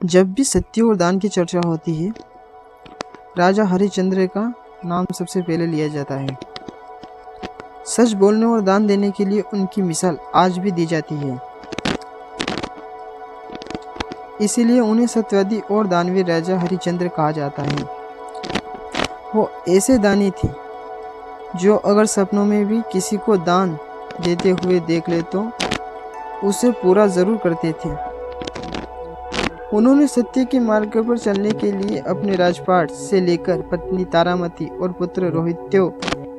जब भी सत्य और दान की चर्चा होती है, राजा हरिश्चंद्र का नाम सबसे पहले लिया जाता है। सच बोलने और दान देने के लिए उनकी मिसाल आज भी दी जाती है। इसीलिए उन्हें सत्यवादी और दानवीर राजा हरिश्चंद्र कहा जाता है। वो ऐसे दानी थे जो अगर सपनों में भी किसी को दान देते हुए देख ले तो उसे पूरा जरूर करते थे। उन्होंने सत्य के मार्ग पर चलने के लिए अपने राजपाट से लेकर पत्नी तारामती और पुत्र रोहित्यो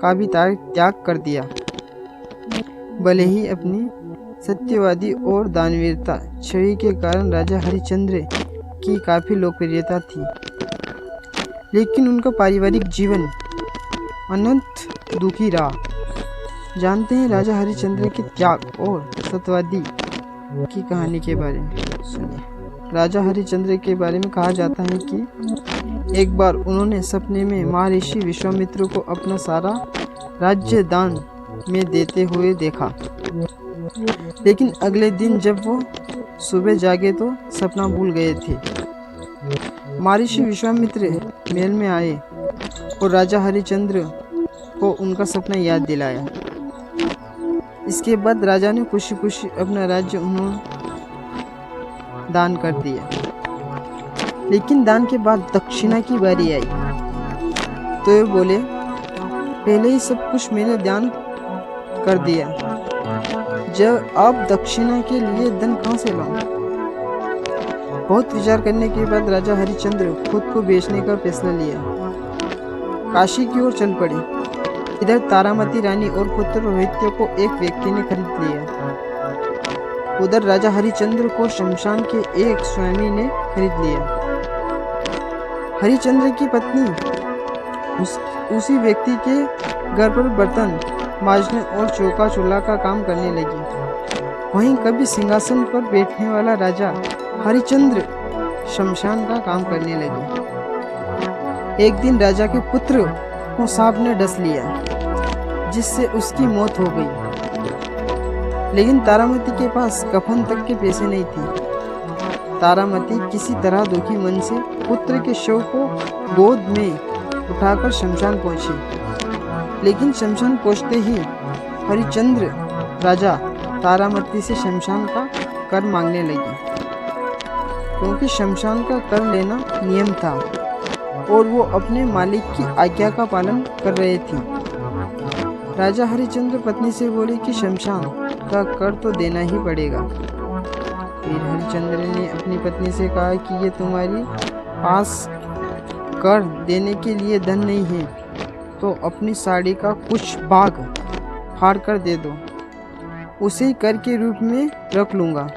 का भी त्याग कर दिया। भले ही अपनी सत्यवादी और दानवीरता छवि के कारण राजा हरिश्चंद्र की काफी लोकप्रियता थी, लेकिन उनका पारिवारिक जीवन अनंत दुखी रहा। जानते हैं राजा हरिश्चंद्र के त्याग और सत्यवादी की कहानी के बारे में। सुनिए। राजा हरिश्चंद्र के बारे में कहा जाता है कि एक बार उन्होंने सपने में महर्षि विश्वामित्र को अपना सारा राज्य दान में देते हुए देखा, लेकिन अगले दिन जब वो सुबह जागे तो सपना भूल गए थे। महर्षि विश्वामित्र महल में आए और राजा हरिश्चंद्र को उनका सपना याद दिलाया। इसके बाद राजा ने खुशी खुशी अपना राज्य उन्होंने दान कर दिया। लेकिन दान के बाद दक्षिणा की बारी आई तो ये बोले, पहले ही सब कुछ मैंने दान कर दिया, जब अब दक्षिणा के लिए धन कहाँ से लाऊं? बहुत विचार करने के बाद राजा हरिश्चंद्र खुद को बेचने का फैसला लिया। काशी की ओर चल पड़े। इधर तारामती रानी और पुत्र रोहित्य को एक व्यक्ति ने खरीद लिया। उधर राजा हरिश्चंद्र को शमशान के एक स्वामी ने खरीद लिया। हरिश्चंद्र की पत्नी उसी व्यक्ति के घर पर बर्तन मांजने और चौका चूल्हा का काम करने लगी। वहीं कभी सिंहासन पर बैठने वाला राजा हरिश्चंद्र शमशान का काम करने लगे। एक दिन राजा के पुत्र को सांप ने डस लिया, जिससे उसकी मौत हो गई। लेकिन तारामती के पास कफन तक के पैसे नहीं थे। तारामती किसी तरह दुखी मन से पुत्र के शव को गोद में उठाकर शमशान पहुंची। लेकिन शमशान पहुंचते ही हरिश्चंद्र राजा तारामती से शमशान का कर मांगने लगे, क्योंकि शमशान का कर लेना नियम था और वो अपने मालिक की आज्ञा का पालन कर रहे थे। राजा हरिश्चंद्र पत्नी से बोले कि शमशान का कर तो देना ही पड़ेगा। फिर हरिश्चंद्र ने अपनी पत्नी से कहा कि ये तुम्हारी पास कर देने के लिए धन नहीं है तो अपनी साड़ी का कुछ भाग फाड़ कर दे दो, उसे कर के रूप में रख लूँगा।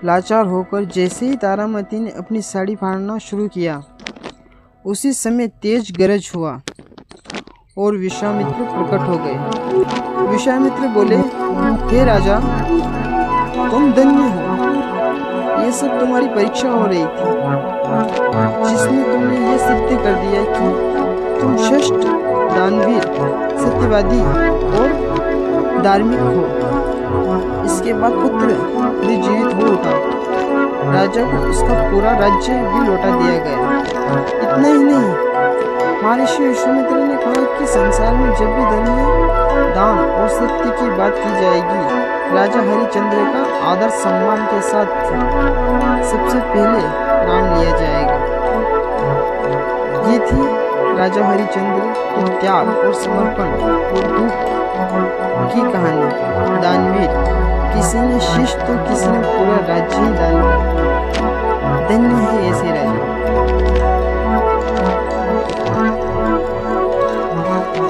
लाचार होकर जैसे ही तारामती ने अपनी साड़ी फाड़ना शुरू किया, उसी समय तेज गरज हुआ और विश्वामित्र प्रकट हो गए। विश्वामित्र बोले, हे राजा, तुम धन्य हो। ये सब तुम्हारी परीक्षा हो रही थी, जिसमें तुमने ये सिद्ध कर दिया कि तुम श्रेष्ठ दानवीर, सत्यवादी और धार्मिक हो। इसके बाद पुत्र भी जीवित हो उठा। राजा को उसका पूरा राज्य भी लौटा दिया गया। इतना ही नहीं, महर्षि विश्वामित्र ने कहा कि संसार में जब भी धर्म, दान और सत्य की बात की जाएगी, राजा हरिश्चंद्र का आदर सम्मान के साथ सबसे पहले नाम लिया जाएगा। ये थी राजा हरिश्चंद्र के त्याग और समर्पण और दुख की कहानी। दानवीर, किसी ने शिष्ट तो किसी ने पूरा राज्य ही दान किया। धन्य